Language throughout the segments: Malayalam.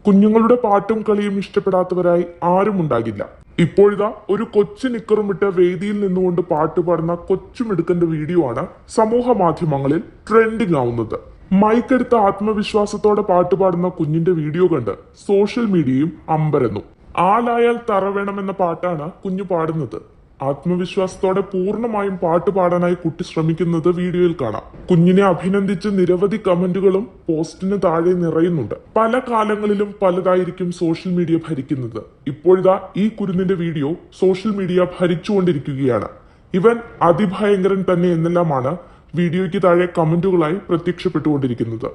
കുഞ്ഞുങ്ങളുടെ പാട്ടും കളിയും ഇഷ്ടപ്പെടാത്തവരായി ആരും ഉണ്ടാകില്ല. ഇപ്പോഴിതാ ഒരു കൊച്ചു നിക്കറും ഇട്ട് വേദിയിൽ നിന്നുകൊണ്ട് പാട്ട് പാടുന്ന കൊച്ചുമിടുക്കന്റെ വീഡിയോ ആണ് സമൂഹ മാധ്യമങ്ങളിൽ ട്രെൻഡിങ് ആവുന്നത്. മൈക്കെടുത്ത ആത്മവിശ്വാസത്തോടെ പാട്ട് പാടുന്ന കുഞ്ഞിന്റെ വീഡിയോ കണ്ട് സോഷ്യൽ മീഡിയയും അമ്പരന്നു. ആലായാൽ തറ വേണമെന്ന പാട്ടാണ് കുഞ്ഞു പാടുന്നത്. ആത്മവിശ്വാസത്തോടെ പൂർണ്ണമായും പാട്ട് പാടാനായി കുട്ടി ശ്രമിക്കുന്നത് വീഡിയോയിൽ കാണാം. കുഞ്ഞിനെ അഭിനന്ദിച്ച് നിരവധി കമന്റുകളും പോസ്റ്റിന് താഴെ നിറയുന്നുണ്ട്. പല കാലങ്ങളിലും പലതായിരിക്കും സോഷ്യൽ മീഡിയ ഭരിക്കുന്നത്. ഇപ്പോഴിതാ ഈ കുരുന്നിന്റെ വീഡിയോ സോഷ്യൽ മീഡിയ ഭരിച്ചുകൊണ്ടിരിക്കുകയാണ്. ഇവൻ അതിഭയങ്കരൻ തന്നെ എന്നെല്ലാമാണ് വീഡിയോയ്ക്ക് താഴെ കമന്റുകളായി പ്രത്യക്ഷപ്പെട്ടുകൊണ്ടിരിക്കുന്നത്.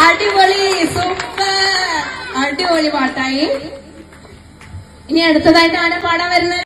അടിപൊളി, സൂപ്പർ, അടിപൊളി പാട്ടായി. ഇനി അടുത്തതായിട്ട് ആരാ പാടാൻ വരുന്നത്?